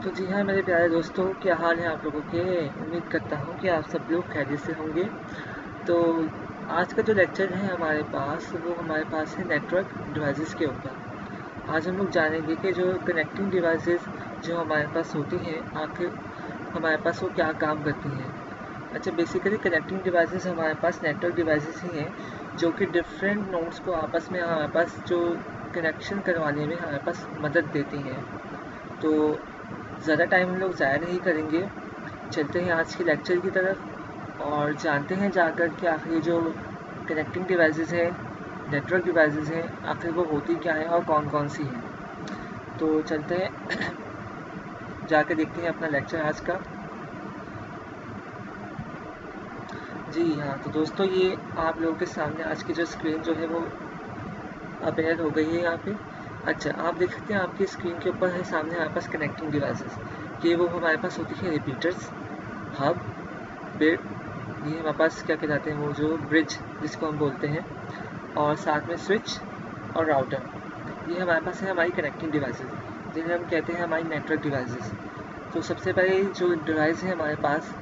तो जी हाँ मेरे प्यारे दोस्तों, क्या हाल है आप लोगों के। उम्मीद करता हूँ कि आप सब लोग खैरियत से होंगे। तो आज का जो लेक्चर है हमारे पास, वो हमारे पास है नेटवर्क डिवाइसेस के ऊपर। आज हम लोग जानेंगे कि जो कनेक्टिंग डिवाइसेस जो हमारे पास होती हैं, आखिर हमारे पास वो क्या काम करती हैं। अच्छा, बेसिकली कनेक्टिंग डिवाइसेस हमारे पास नेटवर्क डिवाइसेस ही हैं जो कि डिफरेंट नोड्स को आपस में हमारे पास जो कनेक्शन करवाने में हमारे पास मदद देती हैं। तो ज़्यादा टाइम हम लोग ज़ाया नहीं करेंगे, चलते हैं आज के लेक्चर की तरफ और जानते हैं जाकर कि आखिर ये जो कनेक्टिंग डिवाइसेस हैं, नेटवर्क डिवाइसेस हैं, आखिर वो होती क्या है और कौन कौन सी हैं। तो चलते हैं जाकर देखते हैं अपना लेक्चर आज का। जी हाँ, तो दोस्तों ये आप लोगों के सामने आज की जो स्क्रीन जो है वो अपेयर हो गई है यहाँ पे। अच्छा, आप देख सकते हैं आपकी स्क्रीन के ऊपर है सामने हमारे पास कनेक्टिंग डिवाइसेस। ये वो हमारे पास होती है रिपीटर्स, हब, बिट, ये हमारे पास क्या कहलाते हैं, वो जो ब्रिज जिसको हम बोलते हैं, और साथ में स्विच और राउटर। ये हमारे पास है हमारी कनेक्टिंग डिवाइसेस, जिन्हें हम कहते हैं हमारी नेटवर्क डिवाइसेस। तो सबसे पहले जो डिवाइस है हमारे पास,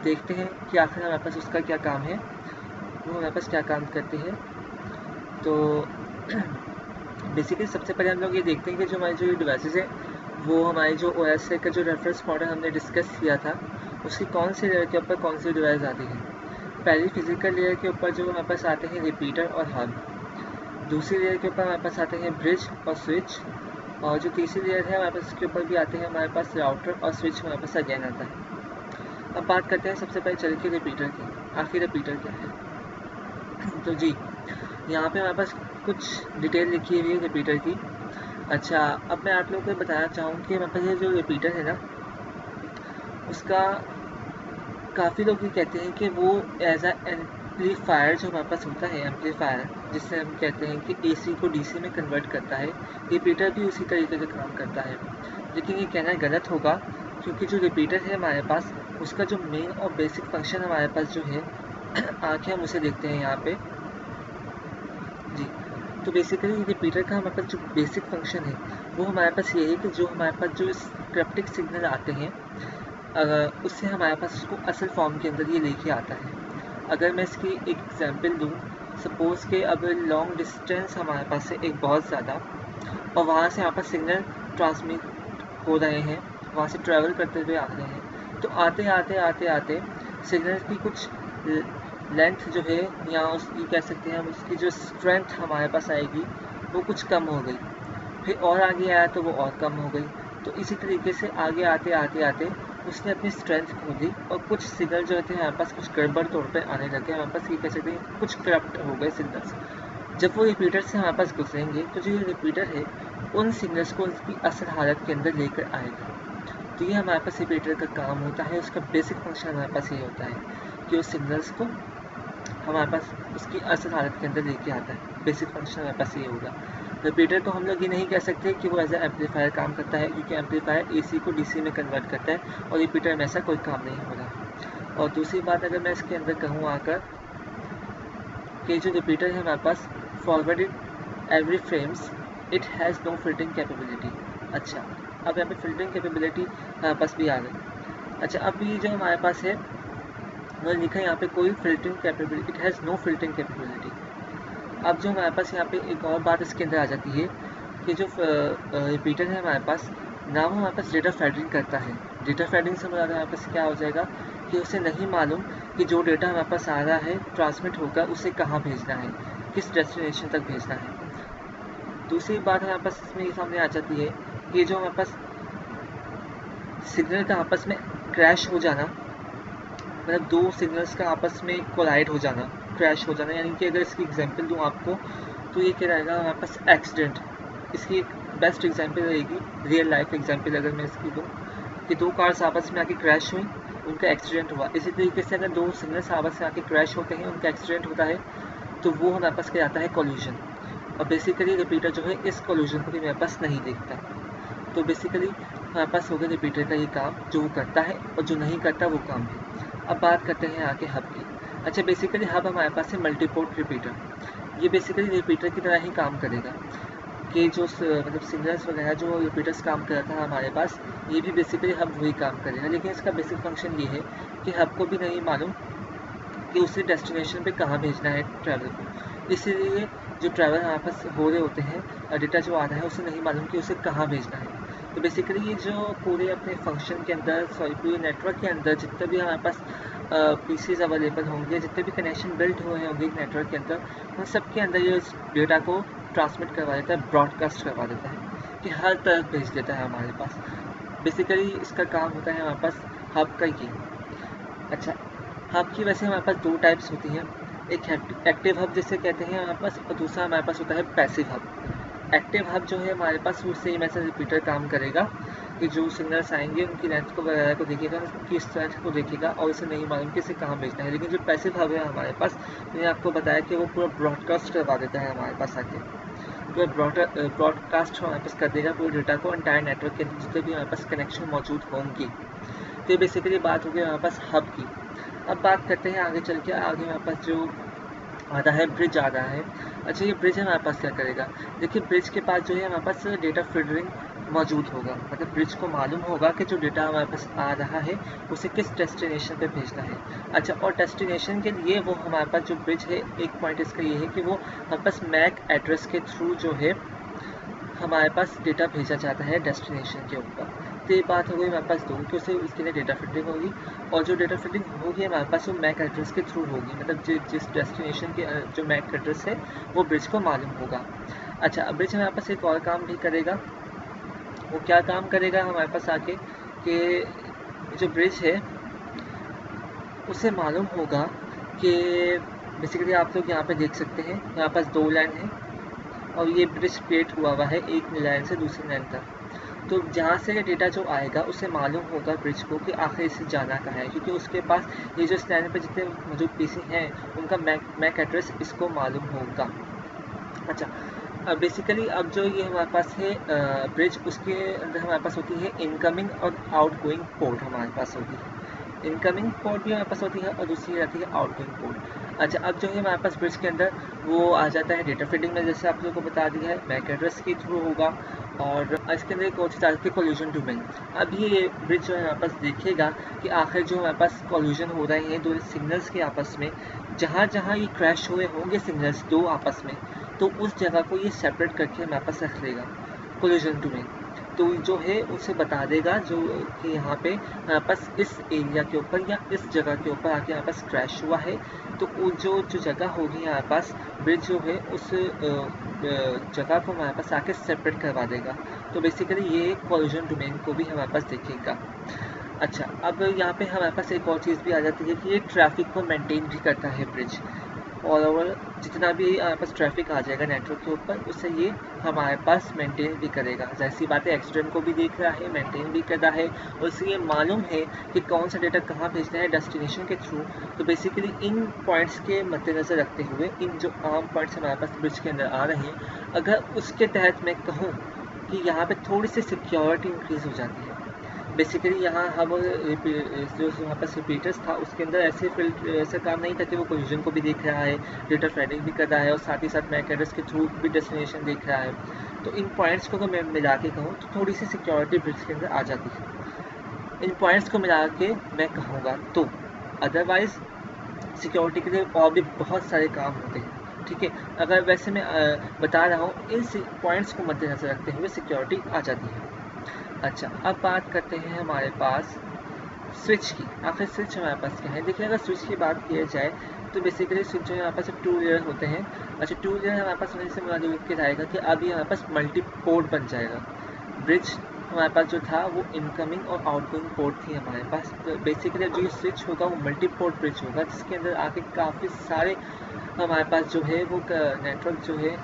देखते हैं कि आखिर हमारे पास उसका क्या काम है, वो हमारे पास क्या काम करती है। तो बेसिकली सबसे पहले हम लोग ये देखते हैं कि जो हमारी जो डिवाइसेस है, वो हमारी जो OS का जो रेफरेंस मॉडल हमने डिस्कस किया था, उसकी कौन सी लेयर के ऊपर कौन सी डिवाइस आती है। पहली फिजिकल लेयर के ऊपर जो हमारे पास आते हैं रिपीटर और हब, दूसरी लेयर के ऊपर हमारे पास आते हैं ब्रिज और स्विच, और जो तीसरी लेयर है हमारे पास उसके ऊपर भी आते हैं हमारे पास राउटर और स्विच हमारे पास अगेन आता है। अब बात करते हैं सबसे पहले चल के रिपीटर की। आखिर रिपीटर क्या है। तो जी, यहाँ पे हमारे पास कुछ डिटेल लिखी हुई है रिपीटर की। अच्छा, अब मैं आप लोगों को बताना चाहूँ कि हमारे पास ये जो रिपीटर है ना, उसका काफ़ी लोग ये कहते हैं कि वो एज अ एम्पलीफायर जो हमारे पास होता है, एम्पलीफायर जिससे हम कहते हैं कि AC को DC में कन्वर्ट करता है, रिपीटर भी उसी तरीके का काम करता है। लेकिन ये कहना गलत होगा, क्योंकि जो रिपीटर है हमारे पास, उसका जो मेन और बेसिक फंक्शन हमारे पास जो है आगे हम उसे देखते हैं यहाँ पे। जी, तो बेसिकली रिपीटर का हमारे पास जो बेसिक फंक्शन है, वो हमारे पास ये है कि जो हमारे पास जो क्रिप्टिक सिग्नल आते हैं, उससे हमारे पास उसको असल फॉर्म के अंदर ये लेके आता है। अगर मैं इसकी एक एग्जांपल दूँ, सपोज़ कि अब लॉन्ग डिस्टेंस हमारे पास है एक बहुत ज़्यादा, और वहाँ से हमारे पास सिग्नल ट्रांसमिट हो रहे हैं, वहाँ से ट्रैवल करते हुए आ रहे हैं। तो आते आते आते आते सिग्नल की कुछ लेंथ जो है, या उसकी कह सकते हैं हम, उसकी जो स्ट्रेंथ हमारे पास आएगी वो कुछ कम हो गई। फिर और आगे आया तो वो और कम हो गई। तो इसी तरीके से आगे आते आते आते उसने अपनी स्ट्रेंथ खो दी, और कुछ सिग्नल जो थे हमारे पास कुछ गड़बड़ तौर पे आने लगे। हमारे पास ये कह सकते हैं कुछ करप्ट हो गए सिग्नल्स। जब वो रिपीटर से हमारे पास गुजरेंगे, तो जो ये रिपीटर है उन सिग्नल्स को उसकी असल हालत के अंदर लेकर आएगा। तो ये हमारे पास रिपीटर का काम होता है। उसका बेसिक फंक्शन हमारे पास ये होता है कि उस सिग्नल्स को हमारे पास उसकी असल हालत के अंदर लेके आता है। बेसिक फंक्शन हमारे पास ये होगा। रिपीटर को हम लोग ये नहीं कह सकते कि वो एज ए एम्पलीफायर काम करता है, क्योंकि एम्पलीफायर AC को DC में कन्वर्ट करता है, और रिपीटर में ऐसा कोई काम नहीं हो रहा। और दूसरी बात, अगर मैं इसके अंदर कहूँ आकर कि जो रिपीटर है हमारे पास, forwarded every frames, it has no filtering capability. अच्छा, अब यहाँ पे फिल्टरिंग कैपेबिलिटी हमारे पास भी आ गई। अच्छा, अब ये जो हमारे पास है वो लिखा है यहाँ पे कोई filtering capability, it has no filtering capability. अब जो हमारे पास यहाँ पे एक और बात इसके अंदर आ जाती है कि जो रिपीटर है हमारे पास ना, वो हमारे पास डेटा फैडरिंग करता है। डेटा फैडरिंग से मुराद हमारे पास क्या हो जाएगा कि उसे नहीं मालूम कि जो डेटा हमारे पास आ रहा है ट्रांसमिट होकर उसे कहाँ भेजना है, किस डेस्टिनेशन तक भेजना है। दूसरी बात हमारे पास इसमें ये सामने आ जाती है कि जो हमारे पास सिग्नल का आपस में क्रैश हो जाना, मतलब दो सिग्नल्स का आपस में कोलाइड हो जाना, क्रैश हो जाना, यानी कि अगर इसकी एग्जांपल दूँ आपको, तो ये क्या रहेगा हमारे पास एक्सीडेंट। इसकी एक बेस्ट एग्जांपल रहेगी, रियल लाइफ एग्जांपल अगर मैं इसकी दूँ, कि दो कार्स आपस में आके क्रैश हुई, उनका एक्सीडेंट हुआ। इसी तरीके से अगर दो सिग्नल्स आपस में आके क्रैश होते हैं, उनका एक्सीडेंट होता है, तो वो हमारे पास क्या आता है, कोलिजन। और बेसिकली रिपीटर जो है इस कोलिजन को भी मेरे पास नहीं देखता। तो बेसिकली हमारे पास हो गया रिपीटर का ये काम, जो वो करता है, और जो नहीं करता वो काम है। अब बात करते हैं आगे हब की। अच्छा, बेसिकली हब हमारे पास है मल्टीपोर्ट रिपीटर। ये बेसिकली रिपीटर की तरह ही काम करेगा। के जो मतलब सिग्नल्स वगैरह जो रिपीटर्स काम कर रहा था हमारे पास, ये भी बेसिकली हब वही काम करेगा। लेकिन इसका बेसिक फंक्शन ये है कि हब को भी नहीं मालूम कि उसे डेस्टिनेशन पे कहाँ भेजना है ट्रैवल को, इसीलिए जो ट्रैवल हमारे पास हो रहे होते हैं, डेटा जो आ रहा है उसे नहीं मालूम कि उसे कहाँ भेजना है। तो बेसिकली ये जो पूरे अपने फंक्शन के अंदर, सॉरी पूरे नेटवर्क के अंदर जितने भी हमारे पास पीसीज अवेलेबल होंगे, जितने भी कनेक्शन बिल्ड हुए होंगे नेटवर्क के अंदर, उन सब के अंदर ये डेटा को ट्रांसमिट करवा देता है, ब्रॉडकास्ट करवा देता है कि हर तरफ भेज देता है हमारे पास। बेसिकली इसका काम होता है हमारे पास हब का ये। अच्छा, हब की वैसे हमारे पास दो टाइप्स होती हैं, एक एक्टिव हब जिसे कहते हैं हमारे पास, और दूसरा हमारे पास होता है पैसिव हब। एक्टिव हब जो है हमारे पास वो सेम ऐसा रिपीटर काम करेगा कि जो सिग्नल्स आएंगे उनकी लेंथ को वगैरह को देखेगा, उनकी स्ट्रेंथ को देखेगा और उसे नहीं मालूम कि इसे कहाँ भेजना है। लेकिन जो पैसिव हब है हमारे पास, मैंने आपको बताया कि वो पूरा ब्रॉडकास्ट करवा देता है हमारे पास आके, पूरा ब्रॉडकास्ट हमारे पास कर देगा पूरे डेटा को एंटायर नेटवर्क के जितने भी हमारे पास कनेक्शन मौजूद होंगे। तो ये बेसिकली बात हो गई हमारे पास हब की। अब बात करते हैं आगे चल के, आगे हमारे पास जो आता है ब्रिज आ रहा है। अच्छा, ये ब्रिज हमारे पास क्या करेगा? देखिए, ब्रिज के पास जो है हमारे पास डेटा फिल्टरिंग मौजूद होगा, मतलब ब्रिज को मालूम होगा कि जो डेटा हमारे पास आ रहा है उसे किस डेस्टिनेशन पे भेजना है। अच्छा, और डेस्टिनेशन के लिए वो हमारे पास जो ब्रिज है, एक पॉइंट इसका ये है कि वो हमारे पास मैक एड्रेस के थ्रू जो है हमारे पास डेटा भेजा जाता है डेस्टिनेशन के ऊपर। तो ये बात हो गई हमारे पास दो कि उसे उसके लिए डेटा फिल्टरिंग होगी, और जो डेटा फिल्टरिंग होगी हमारे पास वो मैक एड्रेस के थ्रू होगी, मतलब जिस डेस्टिनेशन के जो मैक एड्रेस है वो ब्रिज को मालूम होगा। अच्छा, अब ब्रिज हमारे पास एक और काम भी करेगा। वो क्या काम करेगा हमारे पास आके कि जो ब्रिज है उसे मालूम होगा कि बेसिकली आप लोग यहाँ पे देख सकते हैं, यहाँ पास दो लाइन है और ये ब्रिज क्रिएट हुआ है एक लाइन से दूसरी लाइन तक। तो जहाँ से ये डेटा जो आएगा उसे मालूम होगा ब्रिज को कि आखिर इसे जाना कहाँ है, क्योंकि उसके पास ये जो स्टैंड पे जितने मौजूद पीसी हैं उनका मैक एड्रेस इसको मालूम होगा। अच्छा, बेसिकली अब जो ये हमारे पास है ब्रिज, उसके अंदर हमारे पास होती है इनकमिंग और आउटगोइंग पोर्ट हमारे पास होती है। इनकमिंग पोर्ट भी हमारे पास होती है और दूसरी रहती है आउटगोइंग पोर्ट। अच्छा, अब जो है हमारे पास ब्रिज के अंदर वो आ जाता है डेटा फीडिंग में, जैसे आप लोगों को बता दिया है, मैक एड्रेस के थ्रू होगा। और इसके अंदर एक और चीज़ आती है कोल्यूजन डोमेन। अब ये ब्रिज जो है हमारे पास देखेगा कि आखिर जो हमारे पास कोल्यूजन हो रहे हैं दो सिग्नल्स के आपस में, जहाँ जहाँ ये क्रैश हुए होंगे सिग्नल्स दो आपस में, तो उस जगह को ये सेपरेट करके हमारे पास रख लेगा कोल्यूजन डोमेन। तो जो है उसे बता देगा जो कि यहाँ पे हमारे पास इस एरिया के ऊपर या इस जगह के ऊपर आके हमारे पास क्रैश हुआ है। तो वो जो जगह होगी हमारे पास, ब्रिज जो है उस जगह को हमारे पास आके सेपरेट करवा देगा। तो बेसिकली ये कोल्यूजन डोमेन को भी हमारे पास देखेगा। अच्छा, अब यहाँ पे हमारे पास एक और चीज़ भी आ जाती है कि ये ट्रैफिक को मेंटेन भी करता है ब्रिज। ऑल ओवर जितना भी हमारे पास ट्रैफिक आ जाएगा नेटवर्क के ऊपर, उससे ये हमारे पास मेंटेन भी करेगा। जैसी बात है, एक्सीडेंट को भी देख रहा है, मेंटेन भी कर रहा है, और इससे ये मालूम है कि कौन सा डेटा कहाँ भेजना है डेस्टिनेशन के थ्रू। तो बेसिकली इन पॉइंट्स के मद्देनज़र रखते हुए, इन जो आम पॉइंट्स हमारे पास ब्रिज के अंदर आ रहे हैं, अगर उसके तहत मैं कहूँ कि यहाँ पर थोड़ी सी सिक्योरिटी इंक्रीज़ हो जाती है। बेसिकली यहाँ हम जो यहाँ पास रिपीटर्स था उसके अंदर ऐसा काम नहीं था कि वो कोल्यूजन को भी देख रहा है, डेटा फेडिंग भी कर रहा है और साथ ही साथ मैक एड्रेस के थ्रू भी डेस्टिनेशन देख रहा है। तो इन पॉइंट्स को अगर मैं मिला के कहूँ तो थोड़ी सी सिक्योरिटी ब्रिज के अंदर आ जाती है। इन पॉइंट्स को मिला के मैं कहूँगा तो अदरवाइज सिक्योरिटी के लिए और भी बहुत सारे काम होते हैं, ठीक है। अगर वैसे मैं बता रहा हूँ, इन पॉइंट्स को मद्देनजर रखते हुए सिक्योरिटी आ जाती है। अच्छा, अब बात करते हैं हमारे पास स्विच की। आखिर स्विच हमारे पास क्या है? देखिए, अगर स्विच की बात की जाए तो बेसिकली स्विच जो है हमारे पास टू लेयर होते हैं। अच्छा, टू लेयर हमारे पास होने से मुराद ये जाएगा कि अब ये हमारे पास मल्टी पोर्ट बन जाएगा। ब्रिज हमारे पास जो था वो इनकमिंग और आउटगोइंग पोर्ट थी हमारे पास। तो बेसिकली जो स्विच होगा वो मल्टी पोर्ट ब्रिज होगा, जिसके अंदर आके काफ़ी सारे हमारे पास जो है वो नेटवर्क जो है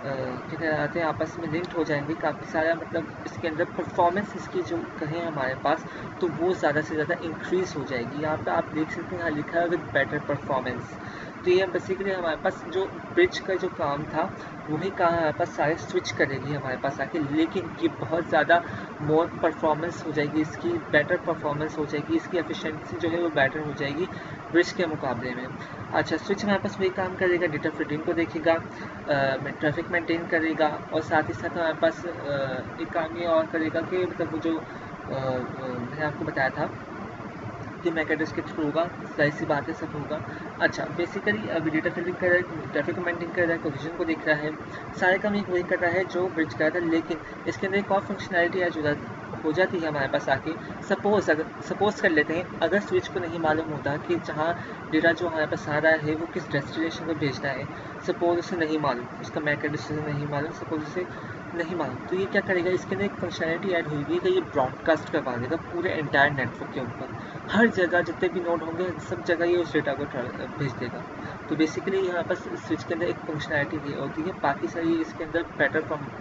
क्या कहते हैं आपस में लिंक्ड हो जाएंगे काफ़ी सारा, मतलब इसके अंदर परफॉर्मेंस इसकी जो कहें हमारे पास तो वो ज़्यादा से ज़्यादा इंक्रीज़ हो जाएगी। यहाँ पे आप देख सकते हैं, यहाँ लिखा है विद बेटर परफॉर्मेंस। तो ये बेसिकली हमारे पास जो ब्रिज का जो काम था वही काम हमारे पास सारे स्विच करेगी हमारे पास आके, लेकिन ये बहुत ज़्यादा मोर परफॉर्मेंस हो जाएगी इसकी, बेटर परफॉर्मेंस हो जाएगी इसकी, एफिशिएंसी जो है वो बेटर हो जाएगी ब्रिज के मुकाबले में। अच्छा, स्विच हमारे पास वही काम करेगा, डेटा फीडिंग को देखेगा, ट्रैफिक मेंटेन करेगा, और साथ ही साथ हमारे पास एक काम ये और करेगा कि मतलब वो जो मैंने आपको बताया था कि मैकेनिक्स के थ्रू होगा, जाहिर सी बात है सब होगा। अच्छा, बेसिकली अभी डेटा फिलिंग कर रहा है, ट्रैफिक मेंटेन कर रहा है, कोलिजन को देख रहा है, सारे काम एक वही कर रहा है जो ब्रिज कर रहा था, लेकिन इसके अंदर एक और फंक्शनैलिटी है हो जाती है हमारे पास आके। सपोज कर लेते हैं, अगर स्विच को नहीं मालूम होता कि जहाँ डेटा जो हमारे पास आ रहा है वो किस डेस्टिनेशन को भेजना है, सपोज उसे नहीं मालूम, उसका मैक एड्रेस नहीं मालूम, सपोज उसे नहीं मालूम, तो ये क्या करेगा, इसके अंदर एक फंक्शनैलिटी ऐड हुई है कि ये ब्रॉडकास्ट करवा देगा पूरे एंटायर नेटवर्क के ऊपर, हर जगह जितने भी नोड होंगे सब जगह ये उस डेटा को भेज देगा। तो बेसिकली यहाँ पर स्विच के अंदर एक फंक्शनैलिटी ये होती है, बाकी सारी इसके अंदर बेटर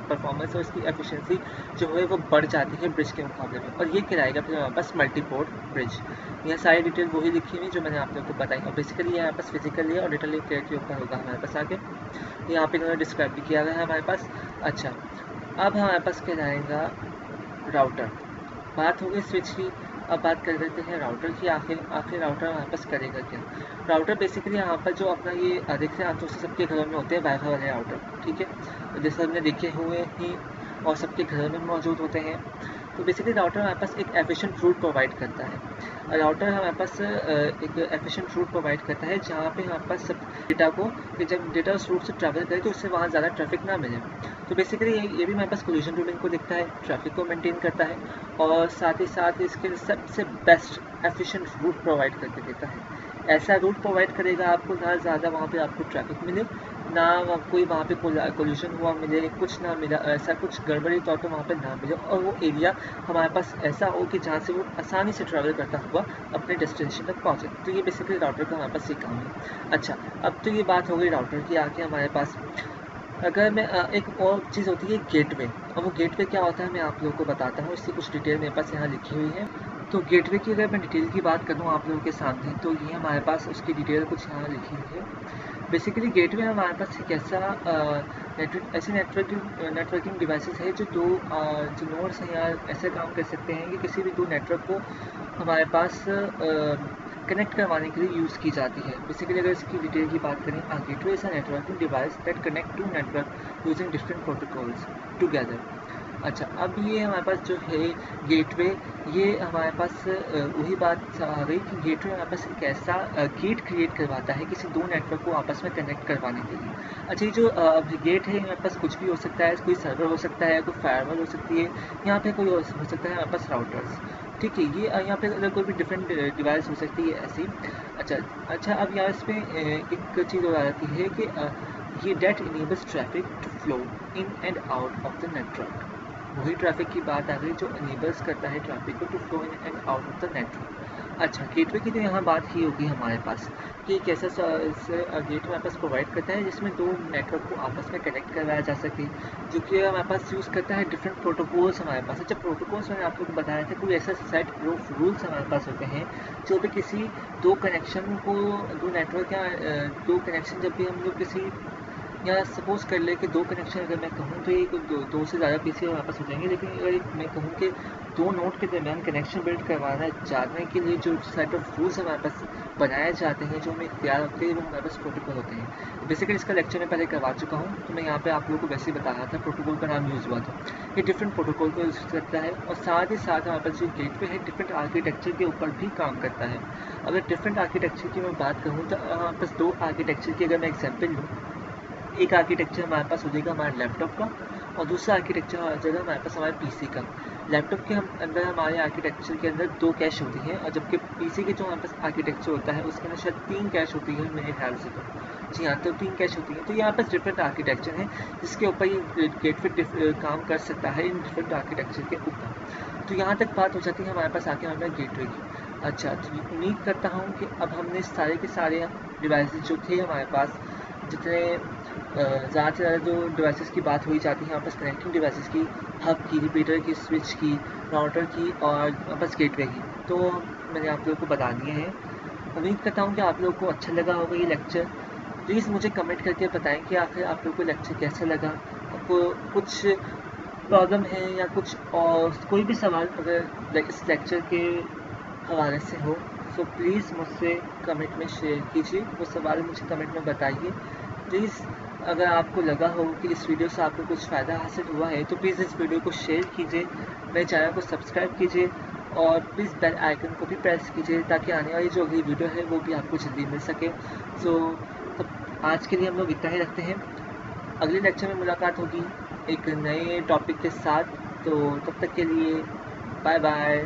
परफॉर्मेंस और इसकी एफिशिएंसी जो है वो बढ़ जाती है ब्रिज के मुकाबले में। और ये कराएगा फिर हमारे पास मल्टीपोर्ट ब्रिज। यहाँ सारी डिटेल वही लिखी हुई जो मैंने आप लोगों को बताई, और बेसिकली यहाँ पास फिजिकल है और डेटा लिंक के ऊपर होगा हमारे पास आगे, यहाँ पे इन्होंने डिस्क्राइब भी किया गया है हमारे पास। अच्छा, अब हमारे पास क्या जाएगा राउटर। बात हो गई स्विच की, अब बात कर लेते हैं राउटर की। आखिर राउटर हमारे पास करेगा क्या। राउटर बेसिकली यहाँ पर जो अपना ये देखते हैं आप दोस्तों सबके घरों में होते हैं वाईफाई वाले राउटर, ठीक है, जैसे हमने देखे हुए ही और सबके घरों में मौजूद होते हैं। तो बेसिकली राउटर हमारे पास एक एफिशिएंट रूट प्रोवाइड करता है। राउटर हमारे पास एक एफिशिएंट रूट प्रोवाइड करता है जहाँ पे हमारे पास सब डेटा को, कि जब डेटा उस रूट से ट्रैवल करे तो उससे वहाँ ज़्यादा ट्रैफिक ना मिले। तो बेसिकली ये भी हमारे पास कोलिजन रूलिंग को देखता है, ट्रैफिक को मेंटेन करता है, और साथ ही साथ इसके सबसे बेस्ट एफिशिएंट रूट प्रोवाइड करके देता है। ऐसा रूट प्रोवाइड करेगा आपको ना ज़्यादा वहाँ पे आपको ट्रैफिक मिले, ना कोई वहाँ पे कोलिजन हुआ मिले, कुछ ना मिला, ऐसा कुछ गड़बड़ी तौर पे वहाँ पे ना मिले, और वो एरिया हमारे पास ऐसा हो कि जहाँ से वो आसानी से ट्रैवल करता हुआ अपने डेस्टिनेशन तक पहुँचे। तो ये बेसिकली राउटर का हमारे पास ये काम है। अच्छा, अब तो ये बात हो गई राउटर की। आके हमारे पास अगर मैं एक और चीज़ होती है गेटवे, और वो गेटवे क्या होता है मैं आप लोगों को बताता हूँ, इसकी कुछ डिटेल मेरे पास यहाँ लिखी हुई है। तो गेटवे की अगर मैं डिटेल की बात करूँ आप लोगों के सामने, तो ये हमारे पास उसकी डिटेल कुछ यहाँ लिखी हुई है। बेसिकली गेटवे हमारे पास एक ऐसे नेटवर्किंग डिवाइसेस है जो जो नोड्स हैं यार ऐसे काम कर सकते हैं कि किसी भी दो नेटवर्क को हमारे पास कनेक्ट करवाने के लिए यूज़ की जाती है। बेसिकली अगर इसकी डिटेल की बात करें, gateway is a networking device that connect to network using different protocols together. अच्छा, अब ये हमारे पास जो है गेटवे, ये हमारे पास वही बात आ गई कि गेटवे हमारे पास एक ऐसा गेट क्रिएट करवाता है किसी दो नेटवर्क को आपस में कनेक्ट करवाने के लिए। अच्छा, ये जो गेट है हमारे पास कुछ भी हो सकता है, कोई सर्वर हो सकता है, कोई फायरवॉल हो सकती है, यहाँ पे कोई हो सकता है हमारे पास राउटर्स, ठीक है, ये यहाँ पे अगर कोई भी डिफरेंट डिवाइस हो सकती है ऐसी। अच्छा, अब यहाँ इसमें एक चीज़ हो जाती है कि ये that enables traffic to flow in and out of the network. वही ट्रैफिक की बात आ गई जो इनेबल्स करता है ट्रैफिक को to flow in and out of the network. अच्छा, गेटवे की तो यहाँ बात ही होगी हमारे पास कि एक ऐसा गेटवे हमारे पास प्रोवाइड करता है जिसमें दो नेटवर्क को आपस में कनेक्ट करवाया जा सके, जो कि हमारे पास यूज़ करता है डिफरेंट प्रोटोकॉल्स हमारे पास। अच्छा, प्रोटोकॉल्स मैंने आप लोग को बताया था, कोई ऐसा सेट ऑफ रूल्स हमारे पास होते हैं जो भी किसी दो कनेक्शन को, दो नेटवर्क या दो कनेक्शन, जब भी हम लोग किसी, या सपोज कर ले कि दो कनेक्शन अगर मैं कहूँ तो एक दो से ज़्यादा पीसी हमारे पास हो जाएंगे, लेकिन अगर मैं कहूँ कि दो नोड के दरमियान कनेक्शन बिल्ड करवाना जाने के लिए जो सेट ऑफ रूल्स हमारे पास बनाए जाते हैं, जो हमें इख्तियार होते हैं, वो हमारे पास प्रोटोकॉल होते हैं। बेसिकली इसका लेक्चर मैं पहले करवा चुका हूँ, तो मैं यहाँ पे आप लोगों को वैसे ही बता रहा था प्रोटोकॉल का नाम यूज़ हुआ था। ये डिफरेंट प्रोटोकॉल को यूज़ करता है, और साथ ही साथ हमारे पास जो गेटवे है डिफरेंट आर्किटेक्चर के ऊपर भी काम करता है। अगर डिफरेंट आर्किटेक्चर की मैं बात कहूँ तो हमारे पास दो आर्किटेक्चर की अगर मैं एग्जाम्पल लूँ, एक आर्किटेक्चर हमारे पास हो जाएगा हमारे लैपटॉप का, और दूसरा आर्किटेक्चर हो जाएगा हमारे पास हमारे पीसी का। लैपटॉप के अंदर हमारे आर्किटेक्चर के अंदर दो कैश होती हैं, और जबकि पीसी के जो हमारे पास आर्किटेक्चर होता है उसके अंदर शायद 3 कैश होती है मेरे ख्याल से। तो जी हाँ, तो 3 कैश होती है। तो यहाँ पर डिफरेंट आर्किटेक्चर है जिसके ऊपर ये गेटवे काम कर सकता है, इन डिफरेंट आर्किटेक्चर के ऊपर। तो यहाँ तक बात हो जाती है हमारे पास आके हमारे गेटवे की। अच्छा, तो उम्मीद करता हूँ कि अब हमने सारे के सारे डिवाइसेस जो थे हमारे पास, जितने ज़्यादा से ज़्यादा जो डिवाइसेस की बात हुई जाती है यहाँ पर कनेक्टिंग डिवाइसेस की, हब की, रिपीटर की, स्विच की, राउटर की, और बस गेटवे की, तो मैंने आप लोगों को बता दिए हैं। उम्मीद करता हूँ कि आप लोगों को अच्छा लगा होगा ये लेक्चर। प्लीज़ मुझे कमेंट करके बताएं कि आखिर आप लोगों को लेक्चर कैसा लगा। आपको कुछ प्रॉब्लम है या कुछ और कोई भी सवाल अगर इस लेक्चर के हवाले से हो तो प्लीज़ मुझसे कमेंट में शेयर कीजिए, वो सवाल मुझे कमेंट में बताइए। प्लीज़ अगर आपको लगा हो कि इस वीडियो से आपको कुछ फ़ायदा हासिल हुआ है तो प्लीज़ इस वीडियो को शेयर कीजिए, मेरे चैनल को सब्सक्राइब कीजिए और प्लीज़ बेल आइकन को भी प्रेस कीजिए ताकि आने वाली जो अगली वीडियो है वो भी आपको जल्दी मिल सके। तो आज के लिए हम लोग इतना ही रखते हैं। अगले लेक्चर में मुलाकात होगी एक नए टॉपिक के साथ। तो तब तक के लिए बाय बाय।